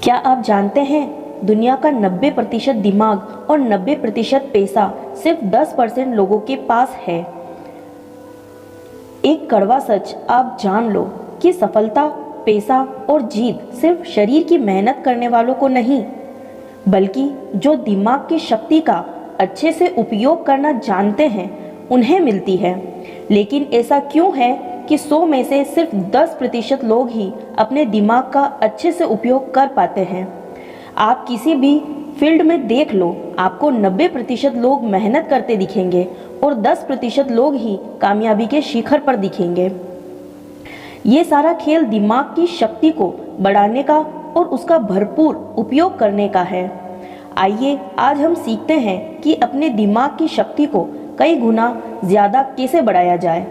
क्या आप जानते हैं दुनिया का 90% दिमाग और 90% पैसा सिर्फ 10% लोगों के पास है। एक कड़वा सच आप जान लो कि सफलता, पैसा और जीत सिर्फ शरीर की मेहनत करने वालों को नहीं, बल्कि जो दिमाग की शक्ति का अच्छे से उपयोग करना जानते हैं उन्हें मिलती है। लेकिन ऐसा क्यों है कि 100 में से सिर्फ 10% लोग ही अपने दिमाग का अच्छे से उपयोग कर पाते हैं। आप किसी भी फील्ड में देख लो, आपको 90% लोग मेहनत करते दिखेंगे और 10% लोग ही कामयाबी के शिखर पर दिखेंगे। ये सारा खेल दिमाग की शक्ति को बढ़ाने का और उसका भरपूर उपयोग करने का है। आइए आज हम सीखते हैं कि अपने दिमाग की शक्ति को कई गुना ज़्यादा कैसे बढ़ाया जाए।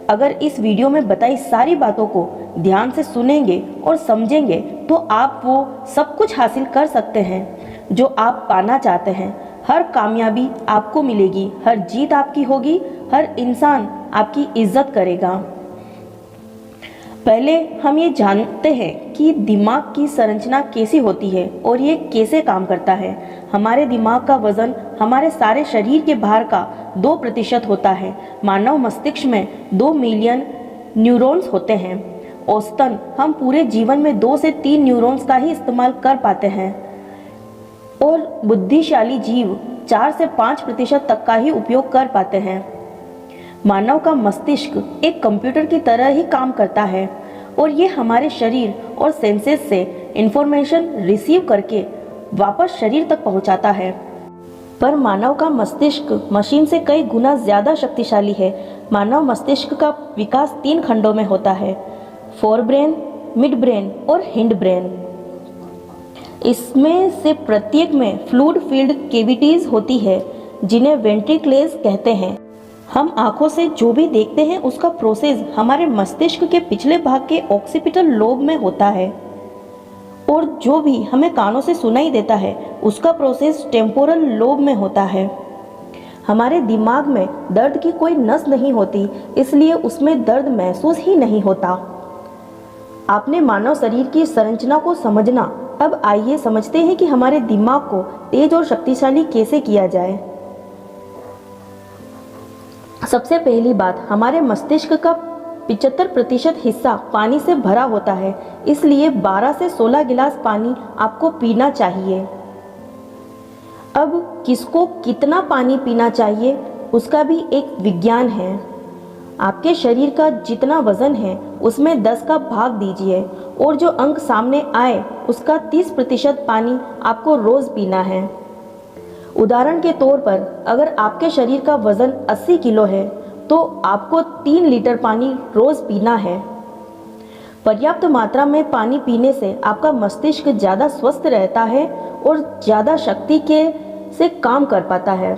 अगर इस वीडियो में बताई सारी बातों को ध्यान से सुनेंगे और समझेंगे तो आप वो सब कुछ हासिल कर सकते हैं जो आप पाना चाहते हैं। हर कामयाबी आपको मिलेगी, हर जीत आपकी होगी, हर इंसान आपकी इज्जत करेगा। पहले हम ये जानते हैं कि दिमाग की संरचना कैसी होती है और ये कैसे काम करता है। हमारे दिमाग का वजन हमारे सारे शरीर के भार का 2% होता है। मानव मस्तिष्क में 2 मिलियन न्यूरॉन्स होते हैं। औसतन हम पूरे जीवन में 2 से 3 न्यूरॉन्स का ही इस्तेमाल कर पाते हैं और बुद्धिशाली जीव 4 से 5% तक का ही उपयोग कर पाते हैं। मानव का मस्तिष्क एक कंप्यूटर की तरह ही काम करता है और ये हमारे शरीर और सेंसेस से इंफॉर्मेशन रिसीव करके वापस शरीर तक पहुंचाता है। पर मानव का मस्तिष्क मशीन से कई गुना ज़्यादा शक्तिशाली है। मानव मस्तिष्क का विकास 3 खंडों में होता है: फोर ब्रेन, मिड ब्रेन और हिंड ब्रेन। इसमें से प्रत्येक में फ्लूइड फील्ड कैविटीज़ होती है जिन्हें वेंट्रिकल्स कहते हैं। हम आंखों से जो भी देखते हैं उसका प्रोसेस हमारे मस्तिष्क के पिछले भाग के ऑक्सीपिटल लोब में होता है और जो भी हमें कानों से सुनाई देता है उसका प्रोसेस टेम्पोरल लोब में होता है। हमारे दिमाग में दर्द की कोई नस नहीं होती, इसलिए उसमें दर्द महसूस ही नहीं होता। आपने मानव शरीर की संरचना को समझना। अब आइए समझते हैं कि हमारे दिमाग को तेज और शक्तिशाली कैसे किया जाए। सबसे पहली बात, हमारे मस्तिष्क का 75% हिस्सा पानी से भरा होता है, इसलिए 12 से 16 गिलास पानी आपको पीना चाहिए। अब किसको कितना पानी पीना चाहिए उसका भी एक विज्ञान है। आपके शरीर का जितना वजन है उसमें 10 का भाग दीजिए और जो अंक सामने आए उसका 30% पानी आपको रोज़ पीना है। उदाहरण के तौर पर अगर आपके शरीर का वजन 80 किलो है तो आपको 3 लीटर पानी रोज़ पीना है। पर्याप्त मात्रा में पानी पीने से आपका मस्तिष्क ज़्यादा स्वस्थ रहता है और ज़्यादा शक्ति से काम कर पाता है।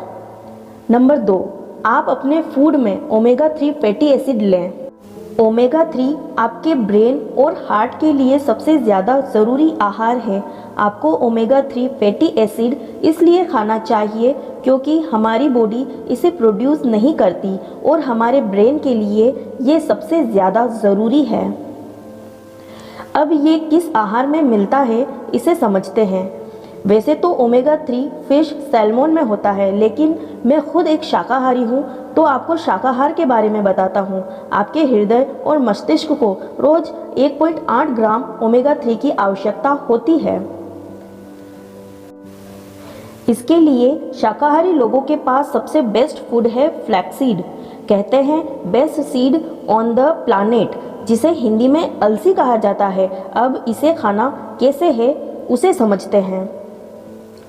नंबर 2, आप अपने फूड में ओमेगा 3 फैटी एसिड लें। ओमेगा 3 आपके ब्रेन और हार्ट के लिए सबसे ज़्यादा ज़रूरी आहार है। आपको ओमेगा 3 फैटी एसिड इसलिए खाना चाहिए क्योंकि हमारी बॉडी इसे प्रोड्यूस नहीं करती और हमारे ब्रेन के लिए ये सबसे ज़्यादा ज़रूरी है। अब ये किस आहार में मिलता है इसे समझते हैं। वैसे तो ओमेगा 3 फिश, सैल्मन में होता है, लेकिन मैं खुद एक शाकाहारी हूँ तो आपको शाकाहार के बारे में बताता हूँ। आपके हृदय और मस्तिष्क को रोज 1.8 ग्राम ओमेगा 3 की आवश्यकता होती है। इसके लिए शाकाहारी लोगों के पास सबसे बेस्ट फूड है फ्लैक्सीड। कहते हैं best seed on the planet, जिसे हिंदी में अलसी कहा जाता है। अब इसे खाना कैसे है उसे समझते हैं।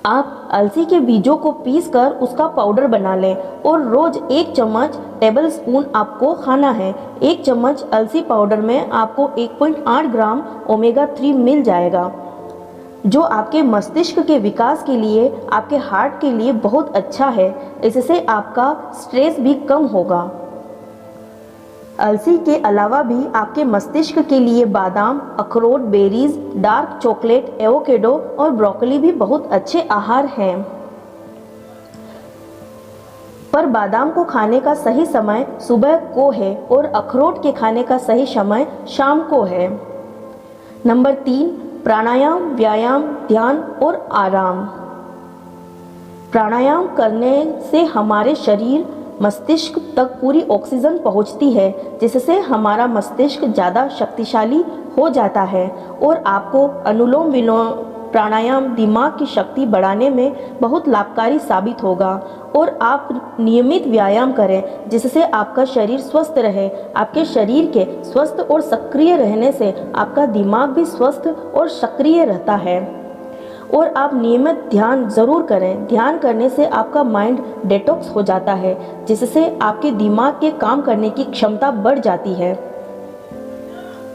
आप अलसी के बीजों को पीसकर उसका पाउडर बना लें और रोज 1 चम्मच टेबल स्पून आपको खाना है। 1 चम्मच अलसी पाउडर में आपको 1.8 ग्राम ओमेगा 3 मिल जाएगा, जो आपके मस्तिष्क के विकास के लिए, आपके हार्ट के लिए बहुत अच्छा है। इससे आपका स्ट्रेस भी कम होगा। अलसी के अलावा भी आपके मस्तिष्क के लिए बादाम, अखरोट, बेरीज, डार्क चॉकलेट, एवोकेडो और ब्रोकली भी बहुत अच्छे आहार हैं। पर बादाम को खाने का सही समय सुबह को है और अखरोट के खाने का सही समय शाम को है। नंबर 3, प्राणायाम, व्यायाम, ध्यान और आराम। प्राणायाम करने से हमारे शरीर मस्तिष्क तक पूरी ऑक्सीजन पहुंचती है, जिससे हमारा मस्तिष्क ज़्यादा शक्तिशाली हो जाता है और आपको अनुलोम विलोम प्राणायाम दिमाग की शक्ति बढ़ाने में बहुत लाभकारी साबित होगा। और आप नियमित व्यायाम करें जिससे आपका शरीर स्वस्थ रहे। आपके शरीर के स्वस्थ और सक्रिय रहने से आपका दिमाग भी स्वस्थ और सक्रिय रहता है। और आप नियमित ध्यान ज़रूर करें। ध्यान करने से आपका माइंड डिटॉक्स हो जाता है, जिससे आपके दिमाग के काम करने की क्षमता बढ़ जाती है।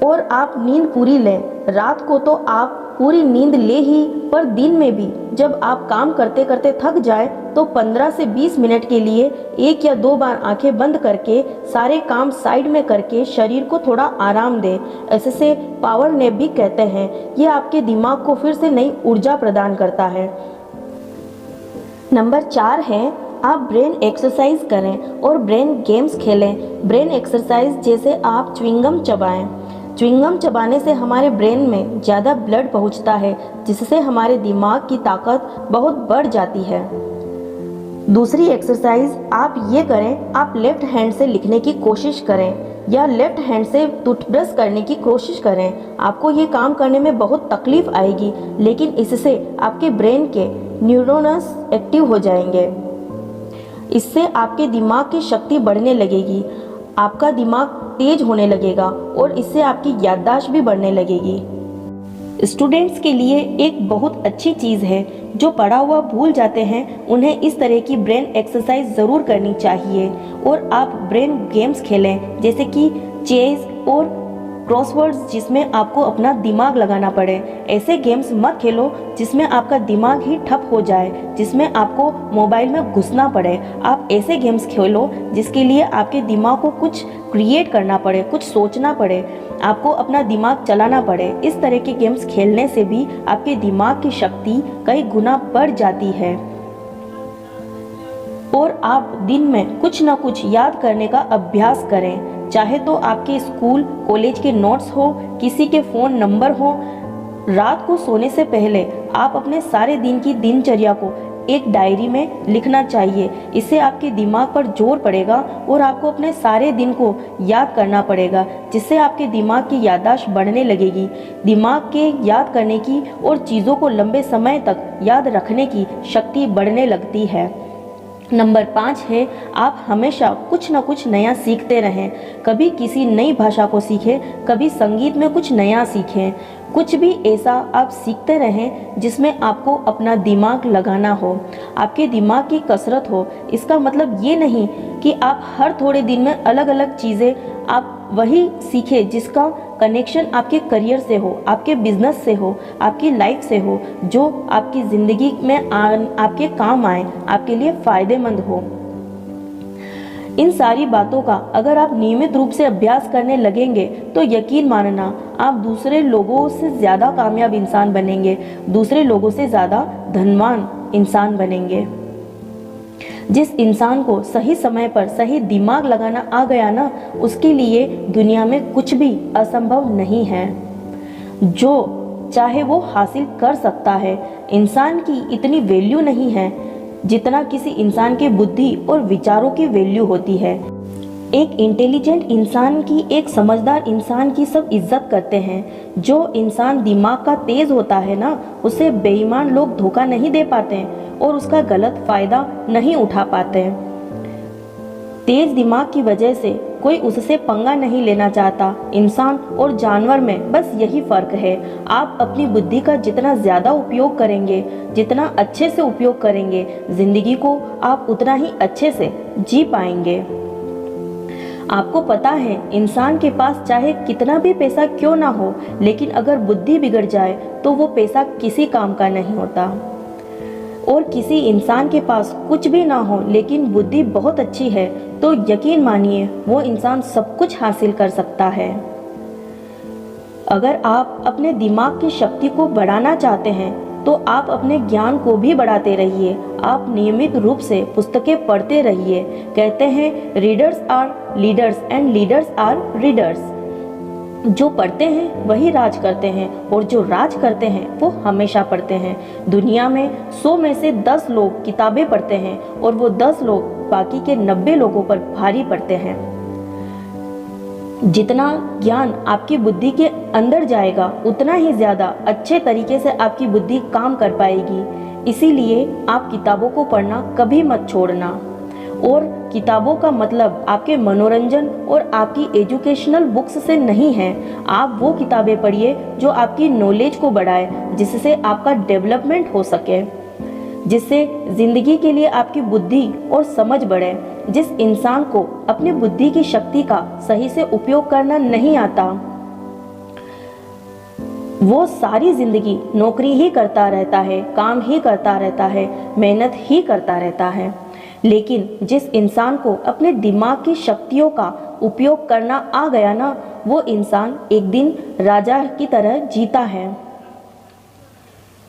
और आप नींद पूरी लें। रात को तो आप पूरी नींद ले ही, पर दिन में भी जब आप काम करते करते थक जाए तो 15 से 20 मिनट के लिए 1 या 2 बार आंखें बंद करके सारे काम साइड में करके शरीर को थोड़ा आराम दें। ऐसे पावर नैप भी कहते हैं। ये आपके दिमाग को फिर से नई ऊर्जा प्रदान करता है। नंबर 4 है, आप ब्रेन एक्सरसाइज करें और ब्रेन गेम्स खेलें। ब्रेन एक्सरसाइज जैसे आप च्युइंगम चबाएं। च्युइंगम चबाने से हमारे ब्रेन में ज़्यादा ब्लड पहुंचता है, जिससे हमारे दिमाग की ताकत बहुत बढ़ जाती है। दूसरी एक्सरसाइज आप ये करें, आप लेफ्ट हैंड से लिखने की कोशिश करें या लेफ्ट हैंड से टूथब्रश करने की कोशिश करें। आपको ये काम करने में बहुत तकलीफ आएगी, लेकिन इससे आपके ब्रेन के न्यूरॉन्स एक्टिव हो जाएंगे। इससे आपके दिमाग की शक्ति बढ़ने लगेगी, आपका दिमाग तेज होने लगेगा और इससे आपकी याददाश्त भी बढ़ने लगेगी। स्टूडेंट्स के लिए एक बहुत अच्छी चीज़ है, जो पढ़ा हुआ भूल जाते हैं उन्हें इस तरह की ब्रेन एक्सरसाइज ज़रूर करनी चाहिए। और आप ब्रेन गेम्स खेलें जैसे कि चेस और क्रॉसवर्ड्स, जिसमें आपको अपना दिमाग लगाना पड़े। ऐसे गेम्स मत खेलो जिसमें आपका दिमाग ही ठप हो जाए, जिसमें आपको मोबाइल में घुसना पड़े। आप ऐसे गेम्स खेलो जिसके लिए आपके दिमाग को कुछ क्रिएट करना पड़े, कुछ सोचना पड़े, आपको अपना दिमाग चलाना पड़े। इस तरह के गेम्स खेलने से भी आपके दिमाग की शक्ति कई गुना बढ़ जाती है। और आप दिन में कुछ ना कुछ याद करने का अभ्यास करें, चाहे तो आपके स्कूल कॉलेज के नोट्स हो, किसी के फ़ोन नंबर हो। रात को सोने से पहले आप अपने सारे दिन की दिनचर्या को एक डायरी में लिखना चाहिए। इससे आपके दिमाग पर जोर पड़ेगा और आपको अपने सारे दिन को याद करना पड़ेगा, जिससे आपके दिमाग की याददाश्त बढ़ने लगेगी। दिमाग के याद करने की और चीज़ों को लंबे समय तक याद रखने की शक्ति बढ़ने लगती है। नंबर 5 है, आप हमेशा कुछ ना कुछ नया सीखते रहें। कभी किसी नई भाषा को सीखें, कभी संगीत में कुछ नया सीखें। कुछ भी ऐसा आप सीखते रहें जिसमें आपको अपना दिमाग लगाना हो, आपके दिमाग की कसरत हो। इसका मतलब ये नहीं कि आप हर थोड़े दिन में अलग अलग चीज़ें आप वही सीखें जिसका कनेक्शन आपके करियर से हो, आपके बिजनेस से हो, आपकी लाइफ से हो, जो आपकी ज़िंदगी में आपके काम आए, आपके लिए फ़ायदेमंद हो। इन सारी बातों का अगर आप नियमित रूप से अभ्यास करने लगेंगे तो यकीन मानना आप दूसरे लोगों से ज़्यादा कामयाब इंसान बनेंगे, दूसरे लोगों से ज़्यादा धनवान इंसान बनेंगे। जिस इंसान को सही समय पर सही दिमाग लगाना आ गया ना, उसके लिए दुनिया में कुछ भी असंभव नहीं है। जो चाहे वो हासिल कर सकता है। इंसान की इतनी वैल्यू नहीं है जितना किसी इंसान के बुद्धि और विचारों की वैल्यू होती है। एक इंटेलिजेंट इंसान की, एक समझदार इंसान की सब इज्जत करते हैं। जो इंसान दिमाग का तेज होता है ना, उसे बेईमान लोग धोखा नहीं दे पाते और उसका गलत फायदा नहीं उठा पाते। तेज दिमाग की वजह से कोई उससे पंगा नहीं लेना चाहता। इंसान और जानवर में बस यही फर्क है। आप अपनी बुद्धि का जितना ज़्यादा उपयोग करेंगे, जितना अच्छे से उपयोग करेंगे, जिंदगी को आप उतना ही अच्छे से जी पाएंगे। आपको पता है, इंसान के पास चाहे कितना भी पैसा क्यों ना हो, लेकिन अगर बुद्धि बिगड़ जाए तो वो पैसा किसी काम का नहीं होता। और किसी इंसान के पास कुछ भी ना हो लेकिन बुद्धि बहुत अच्छी है तो यकीन मानिए वो इंसान सब कुछ हासिल कर सकता है। अगर आप अपने दिमाग की शक्ति को बढ़ाना चाहते हैं तो आप अपने ज्ञान को भी बढ़ाते रहिए। आप नियमित रूप से पुस्तकें पढ़ते रहिए। कहते हैं readers are leaders and leaders are readers. जो पढ़ते हैं वही राज करते हैं और जो राज करते हैं वो हमेशा पढ़ते हैं। दुनिया में 100 में से 10 लोग किताबें पढ़ते हैं और वो 10 लोग बाकी के 90 लोगों पर भारी पड़ते हैं। जितना ज्ञान आपकी बुद्धि के अंदर जाएगा उतना ही ज़्यादा अच्छे तरीके से आपकी बुद्धि काम कर पाएगी। इसीलिए आप किताबों को पढ़ना कभी मत छोड़ना। और किताबों का मतलब आपके मनोरंजन और आपकी एजुकेशनल बुक्स से नहीं है। आप वो किताबें पढ़िए जो आपकी नॉलेज को बढ़ाए, जिससे आपका डेवलपमेंट हो सके, जिससे ज़िंदगी के लिए आपकी बुद्धि और समझ बढ़े। जिस इंसान को अपनी बुद्धि की शक्ति का सही से उपयोग करना नहीं आता, वो सारी ज़िंदगी नौकरी ही करता रहता है, काम ही करता रहता है, मेहनत ही करता रहता है। लेकिन जिस इंसान को अपने दिमाग की शक्तियों का उपयोग करना आ गया ना, वो इंसान एक दिन राजा की तरह जीता है।